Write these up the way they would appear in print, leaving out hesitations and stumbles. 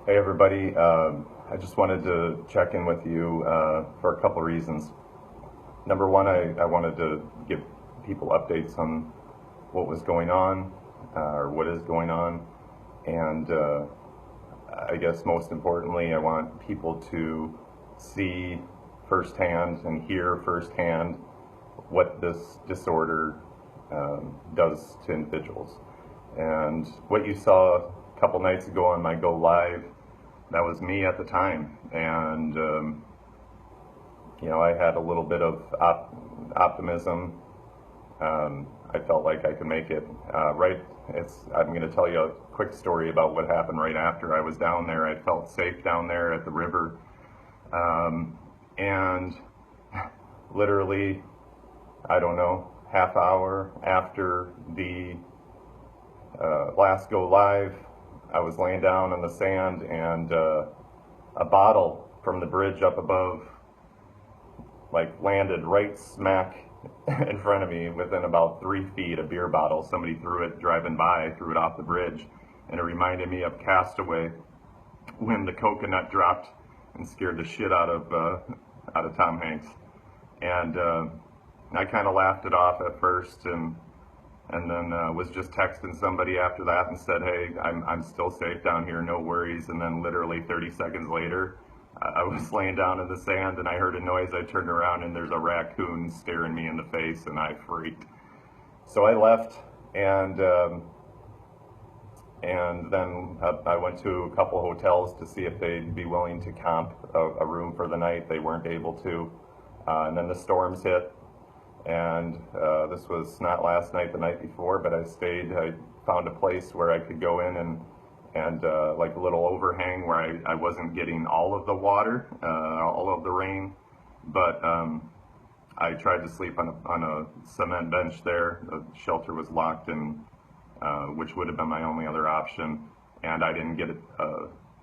Hey everybody, I just wanted to check in with you for a couple of reasons. Number one, I wanted to give people updates on what was going on or what is going on. And I guess most importantly, I want people to see firsthand and hear firsthand what this disorder does to individuals. And what you saw a couple nights ago on my Go Live, that was me at the time. And, I had a little bit of optimism. I felt like I could make it. I'm going to tell you a quick story about what happened right after I was down there. I felt safe down there at the river. And literally, I don't know, half hour after the last Go Live, I was laying down on the sand, and a bottle from the bridge up above landed right smack in front of me within about 3 feet. A beer bottle, somebody threw it driving by, threw it off the bridge, and it reminded me of Castaway when the coconut dropped and scared the shit out of Tom Hanks. And I kind of laughed it off at first, and then was just texting somebody after that and said, hey, I'm still safe down here, no worries. And then literally 30 seconds later, I was laying down in the sand and I heard a noise. I turned around and there's a raccoon staring me in the face, and I freaked. So I left, and then I went to a couple hotels to see if they'd be willing to comp a room for the night. They weren't able to. And then the storms hit. And this was not last night, the night before, but I found a place where I could go in and like a little overhang where I wasn't getting all of the water, all of the rain, but I tried to sleep on a cement bench there. The shelter was locked, and which would have been my only other option, and I didn't get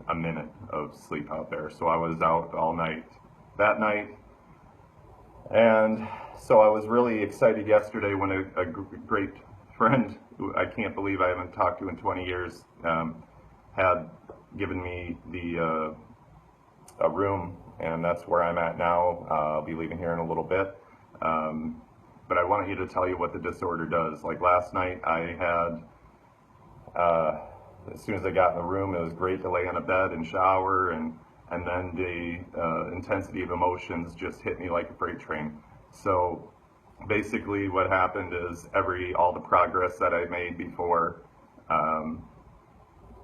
a minute of sleep out there. So I was out all night that night. And so I was really excited yesterday when a great friend, who I can't believe I haven't talked to in 20 years, had given me a room, and that's where I'm at now. I'll be leaving here in a little bit. But I wanted you to tell you what the disorder does. Like last night, I had, as soon as I got in the room, it was great to lay on a bed and shower, and then the intensity of emotions just hit me like a freight train. So basically what happened is all the progress that I made before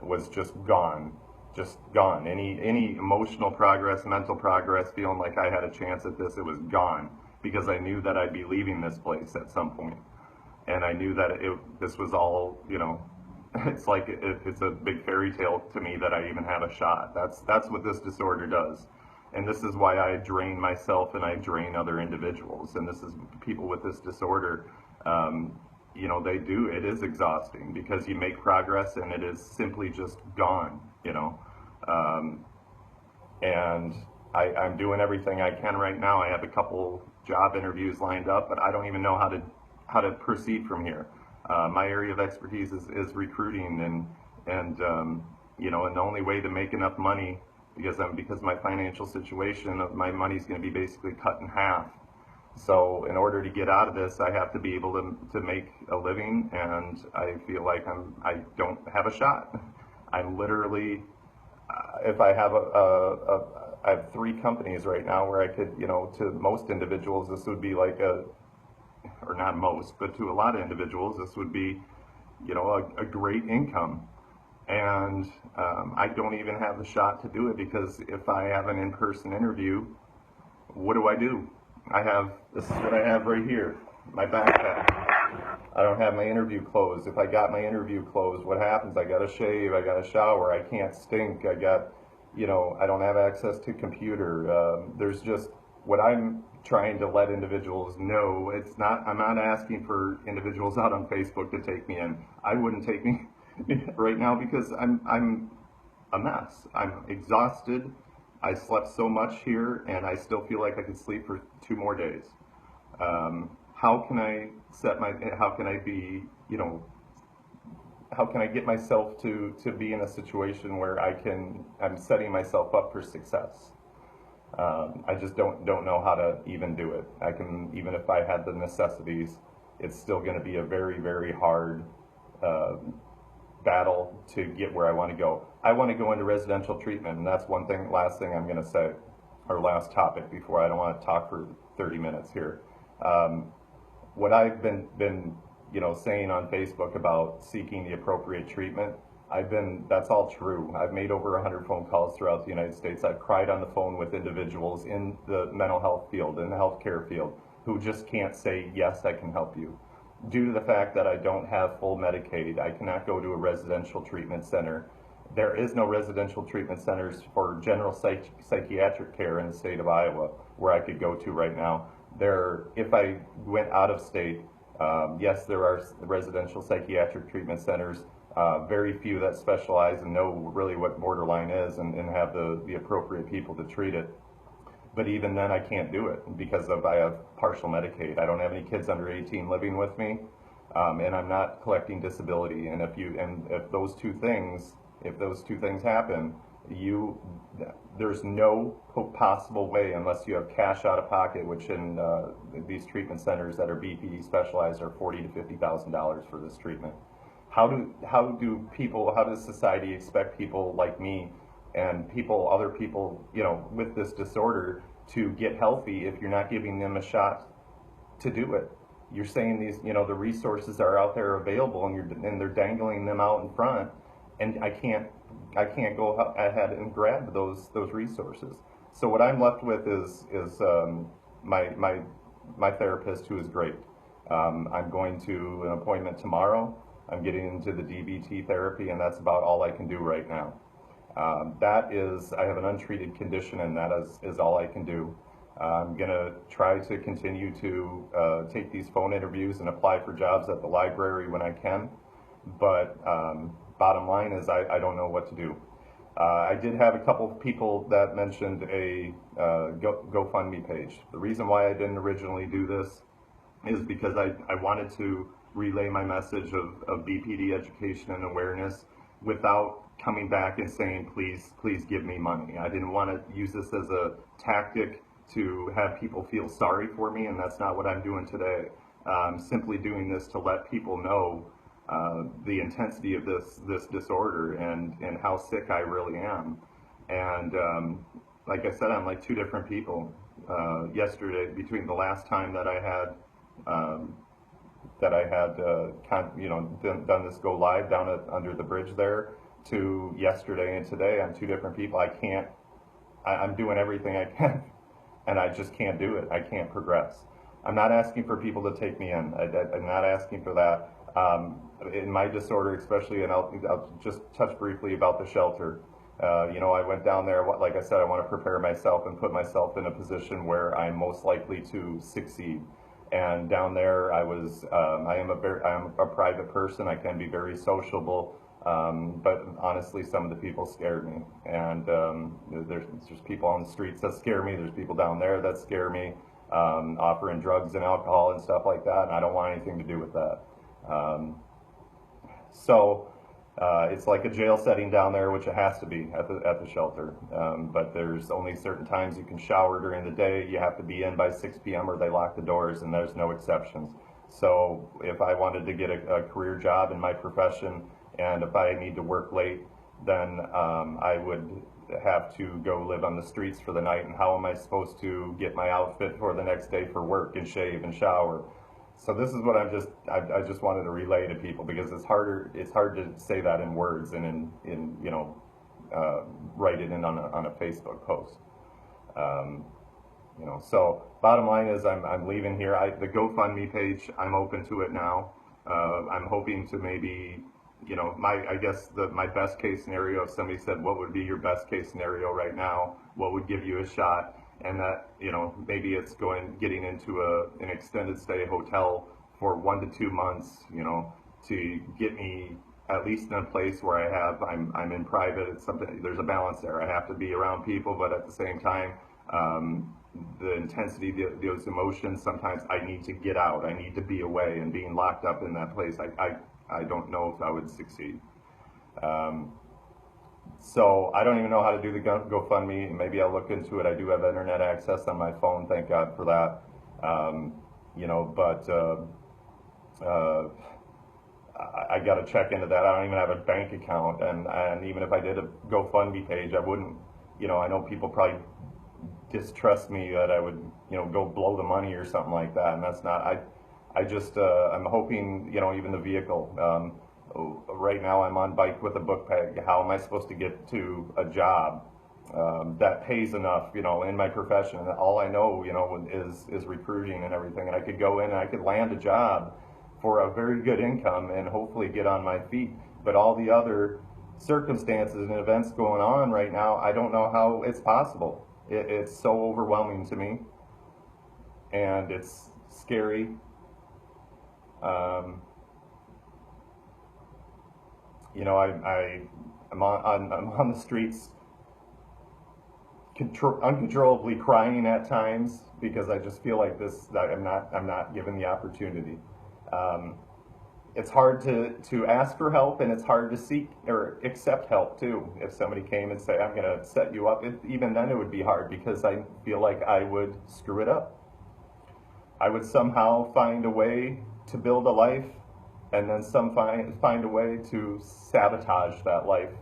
was just gone. Any emotional progress, mental progress, feeling like I had a chance at this, it was gone, because I knew that I'd be leaving this place at some point. And I knew that this was all, it's like it's a big fairy tale to me that I even have a shot. That's what this disorder does. And this is why I drain myself and I drain other individuals. And this is people with this disorder, it is exhausting, because you make progress and it is simply just gone, and I'm doing everything I can right now. I have a couple job interviews lined up, but I don't even know how to proceed from here. My area of expertise is recruiting, and the only way to make enough money, because my financial situation, my money's going to be basically cut in half. So in order to get out of this, I have to be able to make a living, and I feel like I don't have a shot. I'm literally, if I have I have 3 companies right now where I could, to most individuals, this would be like or not most, but to a lot of individuals, this would be, a great income. And I don't even have the shot to do it, because if I have an in-person interview, what do? This is what I have right here, my backpack. I don't have my interview clothes. If I got my interview clothes, what happens? I gotta shave, I gotta shower, I can't stink, I don't have access to computer. There's just, what I'm trying to let individuals know, I'm not asking for individuals out on Facebook to take me in. I wouldn't take me right now, because I'm a mess. I'm exhausted. I slept so much here, and I still feel like I could sleep for 2 more days. How can I be, how can I get myself to be in a situation where I'm setting myself up for success. I just don't know how to even do it. I can, even if I had the necessities, it's still going to be a very, very hard uh, battle to get where I want to go. I want to go into residential treatment, and that's one thing. Last thing I'm going to say, or last topic before I don't want to talk for 30 minutes here. Um, what I've been saying on Facebook about seeking the appropriate treatment, that's all true. I've made over 100 phone calls throughout the United States. I've cried on the phone with individuals in the mental health field, in the healthcare field, who just can't say, yes, I can help you. Due to the fact that I don't have full Medicaid, I cannot go to a residential treatment center. There is no residential treatment centers for general psychiatric care in the state of Iowa where I could go to right now. If I went out of state, yes, there are residential psychiatric treatment centers, very few that specialize and know really what borderline is and have the appropriate people to treat it. But even then, I can't do it because I have partial Medicaid. I don't have any kids under 18 living with me, and I'm not collecting disability. And if those two things happen, there's no possible way, unless you have cash out of pocket, which in these treatment centers that are BPD specialized are $40,000 to $50,000 for this treatment. How does society expect people like me and other people, with this disorder to get healthy if you're not giving them a shot to do it? You're saying the resources are out there available, and they're dangling them out in front, and I can't go ahead and grab those resources. So what I'm left with is my therapist, who is great. I'm going to an appointment tomorrow. I'm getting into the DBT therapy, and that's about all I can do right now. I have an untreated condition, and that is all I can do. I'm going to try to continue to take these phone interviews and apply for jobs at the library when I can. But bottom line is I don't know what to do. I did have a couple of people that mentioned a GoFundMe page. The reason why I didn't originally do this is because I wanted to relay my message of BPD education and awareness without coming back and saying, please give me money. I didn't want to use this as a tactic to have people feel sorry for me, and that's not what I'm doing today. I'm simply doing this to let people know the intensity of this disorder and how sick I really am. And like I said, I'm like two different people. Yesterday, between the last time that I had done this go live down under the bridge there, to yesterday and today, I'm two different people. I'm doing everything I can, and I just can't do it. I can't progress. I'm not asking for people to take me in. I'm not asking for that. In my disorder, especially, and I'll just touch briefly about the shelter. I went down there. Like I said, I want to prepare myself and put myself in a position where I'm most likely to succeed. And down there, I am a private person. I can be very sociable. But honestly, some of the people scared me, and there's people on the streets that scare me. There's people down there that scare me, offering drugs and alcohol and stuff like that, and I don't want anything to do with that. It's like a jail setting down there, which it has to be at the shelter. But there's only certain times you can shower during the day. You have to be in by 6 p.m. or they lock the doors, and there's no exceptions. So if I wanted to get a career job in my profession, and if I need to work late, then I would have to go live on the streets for the night. And how am I supposed to get my outfit for the next day for work and shave and shower? So this is what I just wanted to relay to people, because it's hard to say that in words and write it in on a Facebook post. So bottom line is I'm leaving here. The GoFundMe page, I'm open to it now. I'm hoping to maybe, my best case scenario, if somebody said, what would be your best case scenario right now? What would give you a shot? And that, maybe it's getting into an extended stay hotel for 1 to 2 months, to get me at least in a place where I'm in private. It's something, there's a balance there. I have to be around people, but at the same time, the intensity, those emotions, sometimes I need to get out. I need to be away, and being locked up in that place, I I don't know if I would succeed. So I don't even know how to do the GoFundMe. Maybe I'll look into it. I do have internet access on my phone, thank God for that. But I got to check into that. I don't even have a bank account, and even if I did a GoFundMe page, I wouldn't. I know people probably distrust me that I would, go blow the money or something like that, and that's not. I just I'm hoping, even the vehicle. Right now I'm on bike with a book bag. How am I supposed to get to a job that pays enough, in my profession? All I know, is recruiting and everything, and I could go in and I could land a job for a very good income and hopefully get on my feet. But all the other circumstances and events going on right now, I don't know how it's possible. It's so overwhelming to me, and it's scary. I'm on the streets uncontrollably crying at times because I just feel like I'm not given the opportunity. It's hard to ask for help, and it's hard to seek or accept help too. If somebody came and said, I'm going to set you up, even then it would be hard because I feel like I would screw it up. I would somehow find a way to build a life, and then find a way to sabotage that life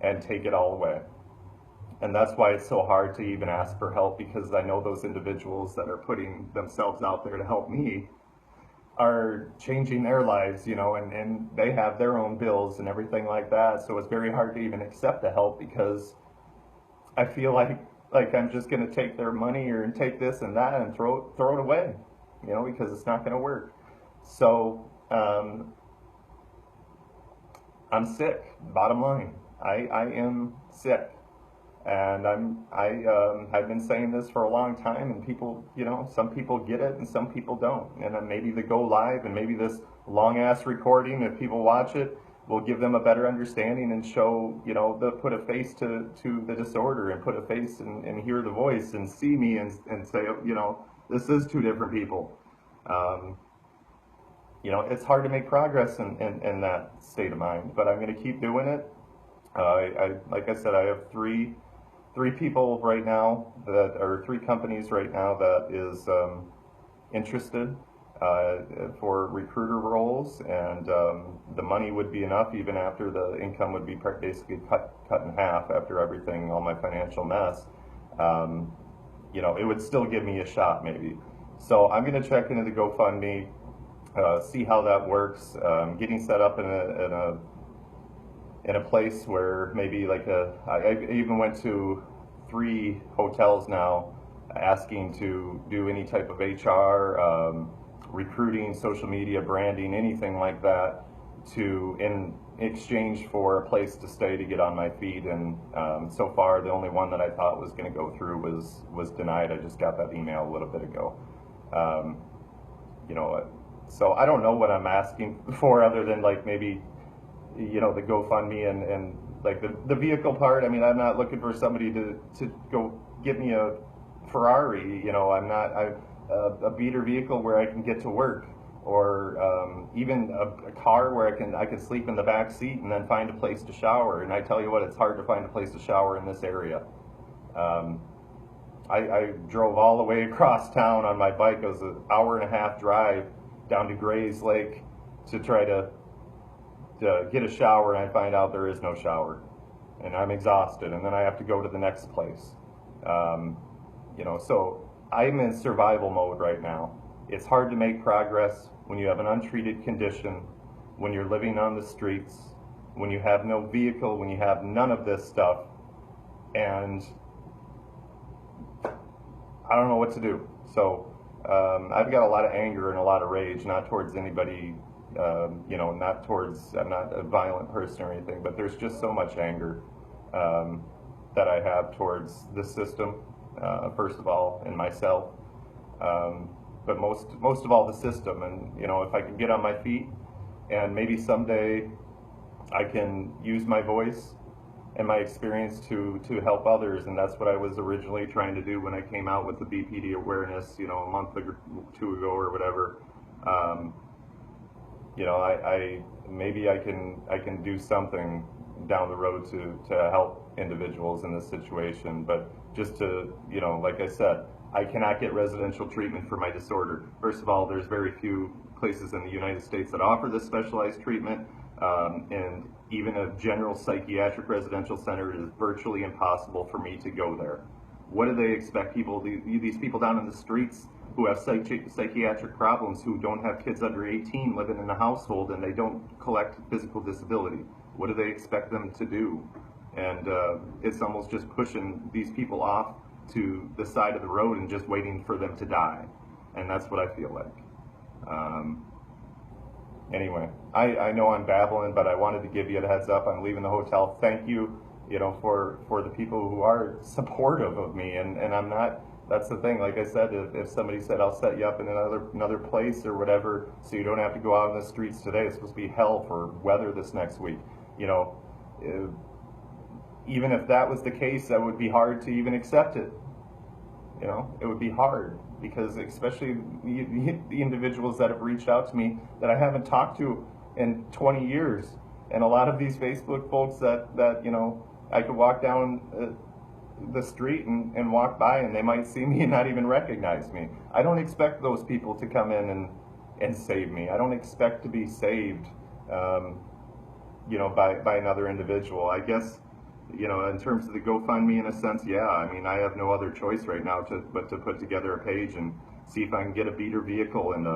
and take it all away. And that's why it's so hard to even ask for help, because I know those individuals that are putting themselves out there to help me are changing their lives, and they have their own bills and everything like that. So it's very hard to even accept the help because I feel like I'm just going to take their money or take this and that and throw it away, because it's not going to work. So I'm sick. Bottom line, I am sick, and I've been saying this for a long time, and people, some people get it and some people don't, and then maybe they go live, and maybe this long ass recording, if people watch it, will give them a better understanding and show, put a face to the disorder, and put a face and hear the voice and see me and say, this is two different people. It's hard to make progress in that state of mind, but I'm going to keep doing it. Like I said, I have three people right now three companies right now that is interested for recruiter roles, and the money would be enough even after the income would be basically cut in half after everything, all my financial mess. It would still give me a shot maybe. So I'm going to check into the GoFundMe. See how that works. Getting set up in a place where maybe I even went to 3 hotels now, asking to do any type of HR, recruiting, social media, branding, anything like that, in exchange for a place to stay to get on my feet. And so far, the only one that I thought was going to go through was denied. I just got that email a little bit ago. So I don't know what I'm asking for, other than maybe, the GoFundMe and the vehicle part. I mean, I'm not looking for somebody to go get me a Ferrari. I'm not a beater vehicle where I can get to work, or even a car where I can sleep in the back seat and then find a place to shower. And I tell you what, it's hard to find a place to shower in this area. I drove all the way across town on my bike. It was an hour-and-a-half drive down to Gray's Lake to try to get a shower, and I find out there is no shower, and I'm exhausted, and then I have to go to the next place. So I'm in survival mode right now. It's hard to make progress when you have an untreated condition, when you're living on the streets, when you have no vehicle, when you have none of this stuff, and I don't know what to do. So I've got a lot of anger and a lot of rage, not towards anybody, I'm not a violent person or anything, but there's just so much anger that I have towards the system, first of all, and myself, but most of all the system. And if I can get on my feet, and maybe someday I can use my voice and my experience to help others, and that's what I was originally trying to do when I came out with the BPD awareness, a month or 2 ago or whatever. you know, I maybe I can do something down the road to help individuals in this situation. But just to, you know, like I said, I cannot get residential treatment for my disorder. First of all, there's very few places in the United States that offer this specialized treatment, and even a general psychiatric residential center, it is virtually impossible for me to go there. What do they expect people, these people down in the streets who have psychiatric problems, who don't have kids under 18 living in the household, and they don't collect physical disability? What do they expect them to do? And it's almost just pushing these people off to the side of the road and just waiting for them to die. And that's what I feel like. Anyway, I know I'm babbling, but I wanted to give you a heads up. I'm leaving the hotel. Thank you, you know, for the people who are supportive of me. And I'm not, that's the thing. Like I said, if somebody said, I'll set you up in another place or whatever, so you don't have to go out in the streets today, it's supposed to be hell for weather this next week. You know, even if that was the case, that would be hard to even accept it. You know, it would be hard, because especially the individuals that have reached out to me that I haven't talked to in 20 years. And a lot of these Facebook folks that you know, I could walk down the street and walk by and they might see me and not even recognize me. I don't expect those people to come in and save me. I don't expect to be saved, you know, by another individual. I guess, you know, in terms of the GoFundMe, in a sense, yeah. I mean, I have no other choice right now but to put together a page and see if I can get a beater vehicle and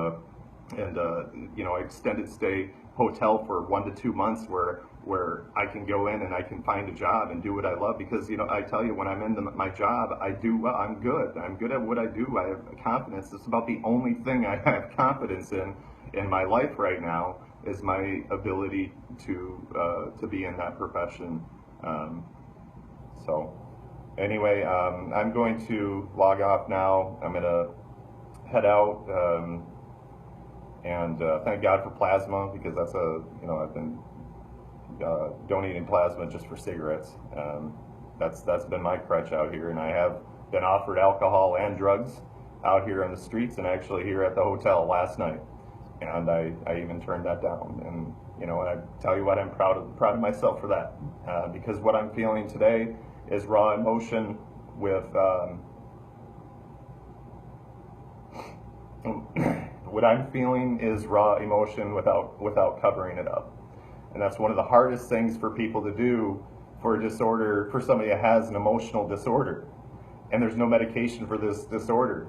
you know, extended stay hotel for 1 to 2 months where I can go in and I can find a job and do what I love. Because, you know, I tell you, when I'm in my job, I do well. I'm good at what I do. I have confidence. It's about the only thing I have confidence in my life right now, is my ability to be in that profession. So anyway, I'm going to log off now. I'm going to head out, and thank God for plasma, because that's you know, I've been donating plasma just for cigarettes. That's been my crutch out here, and I have been offered alcohol and drugs out here on the streets, and actually here at the hotel last night, and I even turned that down. And you know, and I tell you what, I'm proud of myself for that, because what I'm feeling today is raw emotion with what I'm feeling is raw emotion without covering it up. And that's one of the hardest things for people to do for a disorder, for somebody that has an emotional disorder. And there's no medication for this disorder.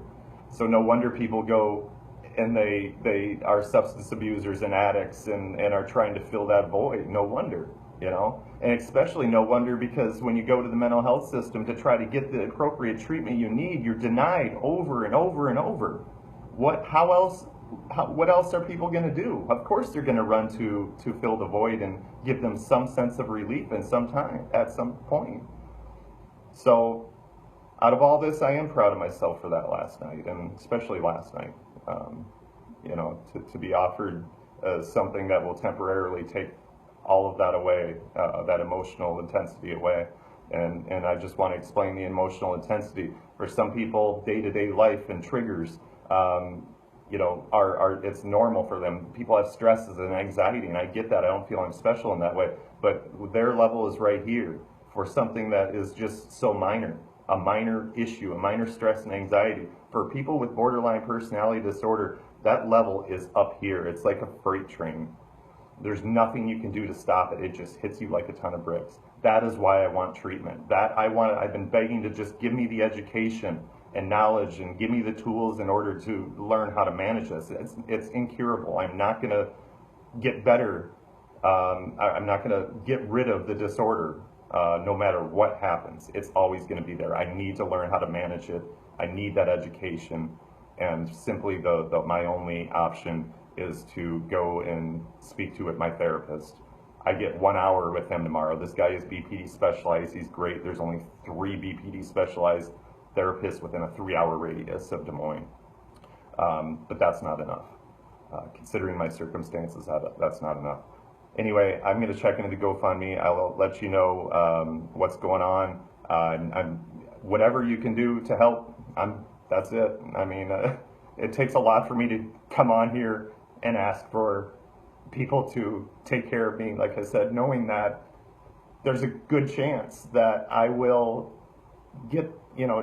So no wonder people go and they are substance abusers and addicts and are trying to fill that void. No wonder, you know? And especially no wonder, because when you go to the mental health system to try to get the appropriate treatment you need, you're denied over and over and over. What else are people going to do? Of course they're going to run to fill the void and give them some sense of relief in some time, at some point. So out of all this, I am proud of myself for that last night, and especially last night. You know, to be offered something that will temporarily take all of that away, that emotional intensity away. And I just want to explain the emotional intensity. For some people, day-to-day life and triggers, you know, it's normal for them. People have stresses and anxiety, and I get that. I don't feel I'm special in that way. But their level is right here for something that is just so minor, a minor issue, a minor stress and anxiety. For people with borderline personality disorder, that level is up here. It's like a freight train. There's nothing you can do to stop it. It just hits you like a ton of bricks. That is why I want treatment. I've been begging to just give me the education and knowledge and give me the tools in order to learn how to manage this. It's incurable. I'm not going to get better. I'm not going to get rid of the disorder no matter what happens. It's always going to be there. I need to learn how to manage it. I need that education. And simply my only option is to go and speak to my therapist. I get 1 hour with him tomorrow. This guy is BPD specialized. He's great. There's only 3 BPD specialized therapists within a 3-hour radius of Des Moines. But that's not enough. Considering my circumstances, that's not enough. Anyway, I'm going to check into the GoFundMe. I'll let you know what's going on. Whatever you can do to help, that's it. I mean, it takes a lot for me to come on here and ask for people to take care of me, like I said, knowing that there's a good chance that I will get,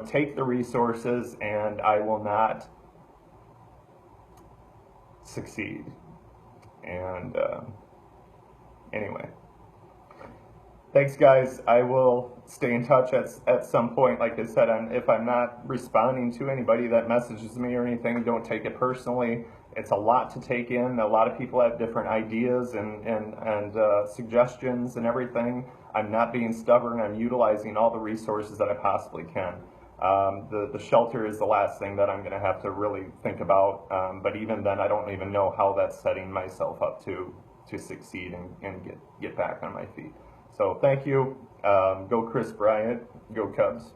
take the resources and I will not succeed. And anyway, thanks guys. I will stay in touch at some point. Like I said, if I'm not responding to anybody that messages me or anything, don't take it personally. It's a lot to take in. A lot of people have different ideas and suggestions and everything. I'm not being stubborn. I'm utilizing all the resources that I possibly can. The shelter is the last thing that I'm going to have to really think about. But even then, I don't even know how that's setting myself up to succeed and get back on my feet. So thank you. Go Chris Bryant. Go Cubs.